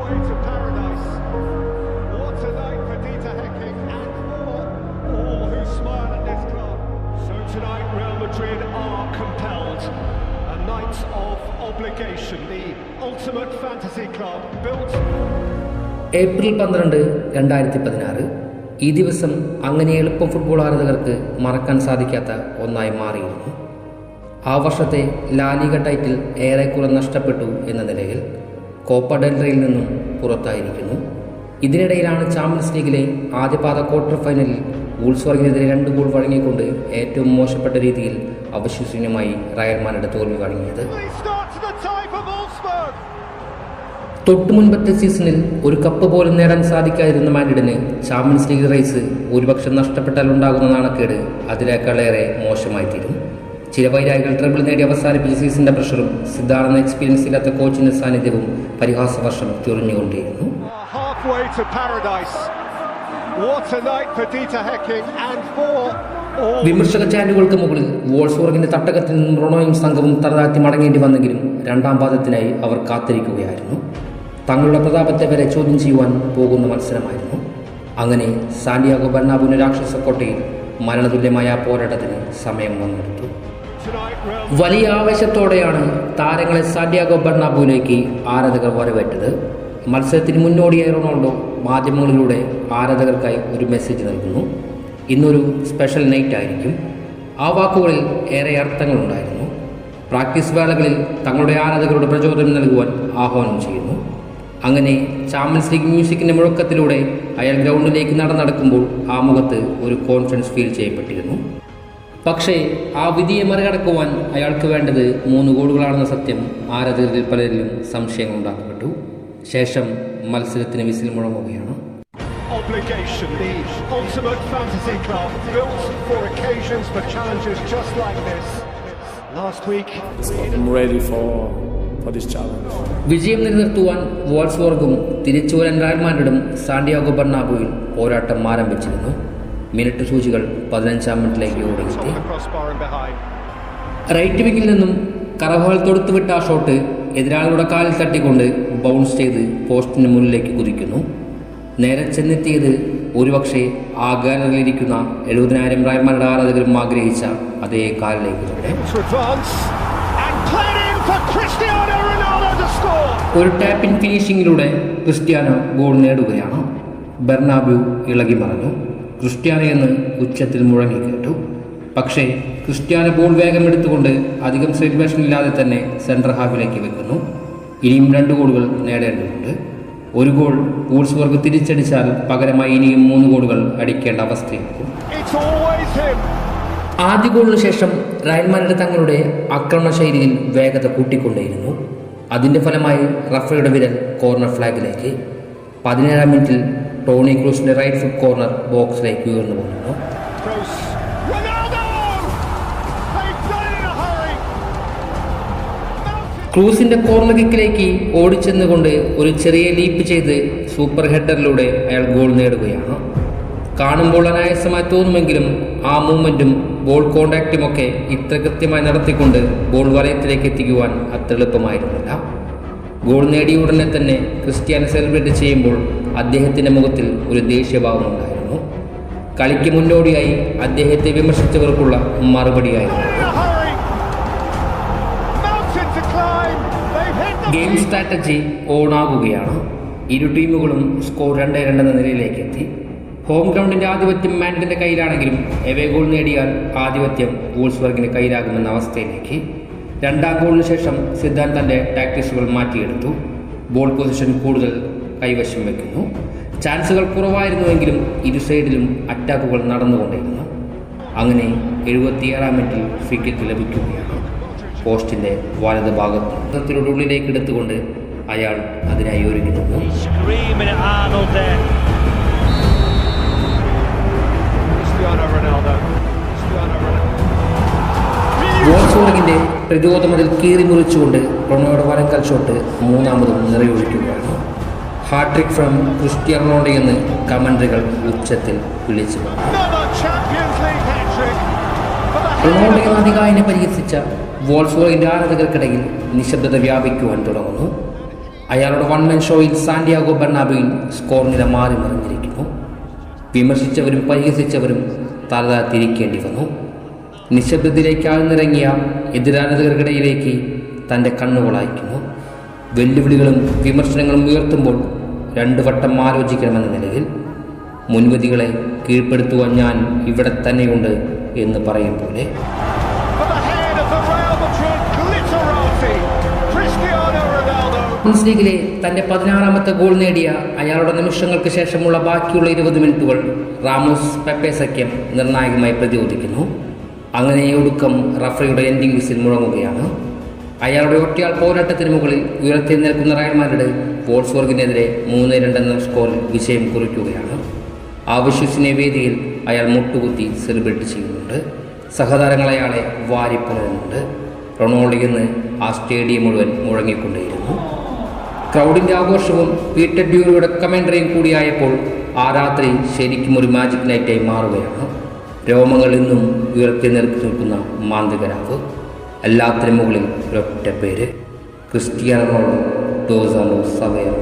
halfway to paradise. What a night for Dieter Hecking and for all who smile at this club. So tonight Real Madrid are compelled. A night of obligation. The ultimate fantasy club built. April 12, 2016 ഈ ദിവസം അങ്ങനെ എളുപ്പം football ആരാധകർക്ക് മറക്കാൻ സാധിക്കാത്ത ഒന്നായി മാറിയിരുന്നു. ആ വർഷത്തെ ലാലിഗ ടൈറ്റിൽ ഏറെക്കുറെ നഷ്ടപ്പെട്ടു എന്ന നിലയിൽ കോപ്പ ഡെൽ റേയിൽ നിന്നും പുറത്തായിരിക്കുന്നു. ഇതിനിടയിലാണ് ചാമ്പ്യൻസ് ലീഗിലെ ആദ്യപാദ ക്വാർട്ടർ ഫൈനലിൽ വൂൾസ്ബർഗിനെതിരെ 2 ഗോൾ വഴങ്ങിക്കൊണ്ട് ഏറ്റവും മോശപ്പെട്ട രീതിയിൽ അവിശ്വസനീയമായി റയൽ മാഡ്രിഡ് തോൽവി വഴങ്ങിയത്. തൊട്ടു മുൻപത്തെ സീസണിൽ ഒരു കപ്പ് പോലും നേടാൻ സാധിക്കാതിരുന്ന മാഡ്രിഡിന് ചാമ്പ്യൻസ് ലീഗ് റേസ് ഒരുപക്ഷെ നഷ്ടപ്പെട്ടാൽ ഉണ്ടാകുന്ന നാണക്കേട് അതിനേക്കാളേറെ മോശമായി തീരും. ചില വൈരാഗികൾ ട്രിബിൾ നേടി അവസാനിപ്പിച്ച സീസണിന്റെ പ്രഷറും സിദ്ധാർത്ഥ എക്സ്പീരിയൻസ് ഇല്ലാത്ത കോച്ചിന്റെ സാന്നിധ്യവും പരിഹാസവർഷം ചൊറിഞ്ഞുകൊണ്ടിരുന്നു. വിമർശക ചാനലുകൾക്ക് മുകളിൽ വോൾസ്ബർഗിന്റെ തട്ടകത്തിൽ നിന്നും റൊണോയും സംഘവും തലതാഴ്ത്തി മടങ്ങേണ്ടി വന്നെങ്കിലും രണ്ടാം പാദത്തിനായി അവർ കാത്തിരിക്കുകയായിരുന്നു. തങ്ങളുടെ പ്രതാപത്തെ വരെ ചോദ്യം ചെയ്യുവാൻ പോകുന്ന മത്സരമായിരുന്നു. അങ്ങനെ സാന്റിയാഗോ ബെർണാബുവിന്റെ രാക്ഷസക്കോട്ടയിൽ മരണതുല്യമായ പോരാട്ടത്തിന് സമയം വന്നെടുത്തു. വലിയ ആവേശത്തോടെയാണ് താരങ്ങളെ സാന്റിയാഗോ ബെർണാബുവിലേക്ക് ആരാധകർ വരവേറ്റത്. മത്സരത്തിന് മുന്നോടിയായി റൊണാൾഡോ മാധ്യമങ്ങളിലൂടെ ആരാധകർക്കായി ഒരു മെസ്സേജ് നൽകുന്നു. ഇന്നൊരു സ്പെഷ്യൽ നൈറ്റ് ആയിരിക്കും. ആ വാക്കുകളിൽ ഏറെ അർത്ഥങ്ങളുണ്ടായിരുന്നു. പ്രാക്ടീസ് വേളകളിൽ തങ്ങളുടെ ആരാധകരുടെ പ്രചോദനം നൽകുവാൻ ആഹ്വാനം ചെയ്യുന്നു. അങ്ങനെ ചാമ്പ്യൻസ് ലീഗ് മ്യൂസിക്കിൻ്റെ മുഴക്കത്തിലൂടെ അയാൾ ഗ്രൗണ്ടിലേക്ക് നടക്കുമ്പോൾ ആ മുഖത്ത് ഒരു കോൺഫിഡൻസ് ഫീൽ ചെയ്യപ്പെട്ടിരുന്നു. പക്ഷേ ആ വിധിയെ മറികടക്കുവാൻ അയാൾക്ക് വേണ്ടത് 3 ഗോളുകളാണെന്ന സത്യം ആരാധകരിൽ പലരിലും സംശയങ്ങൾ ഉണ്ടാക്കപ്പെട്ടു. ശേഷം മത്സരത്തിന് whistle മുഴങ്ങുകയാണ്. Obligation, the ultimate fantasy club built for occasions, for challenges just like this. Last week, I'm ready for this challenge. വിജയം നിലനിർത്തുവാൻ വോൾസ്ബർഗും തിരിച്ചുവരാൻ റയൽ മാഡ്രിഡും സാന്റിയാഗോ ബെർണാബുവിൽ പോരാട്ടം ആരംഭിച്ചിരുന്നു. മിനിറ്റ് സൂചികൾ 15-ാം മിനിറ്റിലേക്ക് ഓടിയെത്തി. റൈറ്റ് വിങ്ങിൽ നിന്നും കറവാൾ തൊടുത്തുവിട്ട ആ ഷോട്ട് എതിരാളികളുടെ കാലിൽ തട്ടിക്കൊണ്ട് ബൗൺസ് ചെയ്ത് പോസ്റ്റിന് മുന്നിലേക്ക് കുതിക്കുന്നു. നേരെ ചെന്നെത്തിയത് ഒരുപക്ഷെ ആ ഗാലറിയിലിരിക്കുന്ന 70,000 റയൽ മാഡ്രിഡ് ആരാധകരും ആഗ്രഹിച്ച അതേ കാലിലേക്ക് തന്നെ. ഒരു ടാപ്പിൻ ഫിനിഷിങ്ങിലൂടെ ക്രിസ്ത്യാനോ ഗോൾ നേടുകയാണ്. ബെർണാബ്യു ഇളകി മറഞ്ഞു. ക്രിസ്ത്യാനോ എന്ന് ഉച്ചത്തിൽ മുഴങ്ങി കേട്ടു. പക്ഷേ ക്രിസ്ത്യാനോ ബോൾ വേഗം എടുത്തുകൊണ്ട് അധികം സെലിബ്രേഷൻ ഇല്ലാതെ തന്നെ സെൻട്രൽ ഹാഫിലേക്ക് വെക്കുന്നു. ഇനിയും 2 ഗോളുകൾ നേടേണ്ടതുണ്ട്. ഒരു ഗോൾ വൂൾസ്ബർഗ് തിരിച്ചടിച്ചാൽ പകരമായി ഇനിയും 3 ഗോളുകൾ അടിക്കേണ്ട അവസ്ഥയാകും. ആദ്യ ഗോളിന് ശേഷം റയൽ മാഡ്രിഡ് തങ്ങളുടെ ആക്രമണ ശൈലിയിൽ വേഗത കൂട്ടിക്കൊണ്ടേയിരുന്നു. അതിന്റെ ഫലമായി റഫയുടെ വിരൽ കോർണർ ഫ്ലാഗിലേക്ക്. 17-ാം മിനിറ്റിൽ ടോണി ക്രൂസിന്റെ റൈറ്റ് ഫുട്ട് കോർണർ ബോക്സിലേക്ക് ഉയർന്നു പോകുന്നു. ക്രൂസിന്റെ കോർണർ കിക്കിലേക്ക് ഓടിച്ചെന്നുകൊണ്ട് ഒരു ചെറിയ ലീപ്പ് ചെയ്ത് സൂപ്പർ ഹെഡറിലൂടെ അയാൾ ഗോൾ നേടുകയാണ്. കാണുമ്പോൾ അനായാസമായി തോന്നുമെങ്കിലും ആ മൂവ്മെന്റും ബോൾ കോണ്ടാക്റ്റുമൊക്കെ ഇത്ര കൃത്യമായി നടത്തിക്കൊണ്ട് ബോൾ വലയത്തിലേക്ക് എത്തിക്കുവാൻ അത്ര എളുപ്പമായിരുന്നില്ല. ഗോൾ നേടിയ ഉടനെ തന്നെ ക്രിസ്ത്യാനോ സെലിബ്രേറ്റ് ചെയ്യുമ്പോൾ അദ്ദേഹത്തിന്റെ മുഖത്തിൽ ഒരു ദേഷ്യഭാവം ഉണ്ടായിരുന്നു. കളിക്ക് മുന്നോടിയായി അദ്ദേഹത്തെ വിമർശിച്ചവർക്കുള്ള മറുപടിയായിരുന്നു. Game strategy ഓണാകുകയാണ്. ഇരു ടീമുകളും സ്കോർ 2-2 എന്ന നിലയിലേക്ക് എത്തി. ഹോം ഗ്രൗണ്ടിന്റെ ആധിപത്യം മാഡ്രിഡിന്റെ കയ്യിലാണെങ്കിലും എവേ ഗോൾ നേടിയാൽ ആധിപത്യം വൂൾസ്ബർഗിന്റെ കയ്യിലാകുമെന്ന അവസ്ഥയിലേക്ക്. 2-ാം ഗോളിന് ശേഷം സിദ്ധാർത്ഥ തന്റെ ടാക്ടിക്സുകൾ മാറ്റിയെടുത്തു. ബോൾ പൊസിഷൻ കൂടുതൽ കൈവശം വയ്ക്കുന്നു. ചാൻസുകൾ കുറവായിരുന്നുവെങ്കിലും ഇരു സൈഡിലും അറ്റാക്കുകൾ നടന്നുകൊണ്ടിരുന്നു. അങ്ങനെ 77-ാം മിനിറ്റിൽ ഫ്രീ കിക്ക് ലഭിക്കുകയാണ്. പോസ്റ്റിന്റെ വലത് ഭാഗത്തിലൂടെ ഉള്ളിലേക്ക് എടുത്തുകൊണ്ട് അയാൾ അതിനായി ഒരുങ്ങി നിന്നു. വോൾസ്ബർഗിന്റെ പ്രതിരോധമതിൽ കീറി മുറിച്ചുകൊണ്ട് റൊണോയുടെ വലങ്കൽ ഷോട്ട് 3ാമതും നിറയൊഴിക്കുകയാണ്. ഹാട്രിക് ഫ്രം ക്രിസ്ത്യാനോ റൊണാൾഡോ എന്ന് കമന്ററികൾ ഉച്ചത്തിൽ വിളിച്ചു. റൊണാൾഡോ അധികായനെ പരിഹസിച്ച വോൾസ്ബർഗിന്റെ ആരാധകർക്കിടയിൽ നിശബ്ദത വ്യാപിക്കുവാൻ തുടങ്ങുന്നു. അയാളുടെ വൺമാൻ ഷോയിൽ സാന്റിയാഗോ ബെർണാബിയിൽ സ്കോർ നില മാറി മറിഞ്ഞിരിക്കുന്നു. വിമർശിച്ചവരും പരിഹസിച്ചവരും തലതാത്തിരിക്കേണ്ടി വന്നു. നിശബ്ദതയിലേക്ക് ആഴ്ന്നിറങ്ങിയ എതിരാരാധകർക്കിടയിലേക്ക് തൻ്റെ കണ്ണുകൾ അയക്കുന്നു. വെല്ലുവിളികളും വിമർശനങ്ങളും ഉയർത്തുമ്പോൾ 2 വട്ടം ആലോചിക്കണമെന്ന നിലയിൽ മുൻവിധികളെ കീഴ്പ്പെടുത്തുവാൻ ഞാൻ ഇവിടെ തന്നെയുണ്ട് എന്ന് പറയും പോലെ. ചാമ്പ്യൻസ് ലീഗിലെ തൻ്റെ 16ാമത്തെ ഗോൾ നേടിയ അയാളുടെ നിമിഷങ്ങൾക്ക് ശേഷമുള്ള ബാക്കിയുള്ള 20 മിനിറ്റുകൾ റാമോസ് പെപ്പെ സഖ്യം നിർണായകമായി പ്രതിരോധിക്കുന്നു. അങ്ങനെ ഒടുക്കം റഫറിയുടെ എൻഡിംഗ് വിസിൽ മുഴങ്ങുകയാണ്. അയാളുടെ ഒറ്റയാൾ പോരാട്ടത്തിന് മുകളിൽ ഉയർത്തി നിൽക്കുന്ന റയൽ മാഡ്രിഡ് വോൾസ്ബർഗിനെതിരെ 3-2 എന്ന സ്കോറിൽ വിജയം കുറിക്കുകയാണ്. ആവശ്യസിനെ വേദിയിൽ അയാൾ മുട്ടുകുത്തി സെലിബ്രേറ്റ് ചെയ്യുന്നുണ്ട്. സഹതാരങ്ങൾ അയാളെ വാരിപ്പുണരുന്നുണ്ട്. റൊണാൾഡോ എന്ന് ആ സ്റ്റേഡിയം മുഴുവൻ മുഴങ്ങിക്കൊണ്ടേയിരുന്നു. ക്രൗഡിൻ്റെ ആഘോഷവും പീറ്റർ ഡ്യൂറിയുടെ കമൻട്രിയും കൂടിയായപ്പോൾ ആ രാത്രി ശരിക്കും ഒരു മാജിക് നൈറ്റായി മാറുകയാണ്. രോമങ്ങൾ ഇന്നും ഉയർത്തി നിൽക്കുന്ന മാന്ത്രികരാവ്. എല്ലാത്തിനും മുകളിൽ ഒരൊറ്റ പേര്: Cristiano Ronaldo dos Santos Aveiro.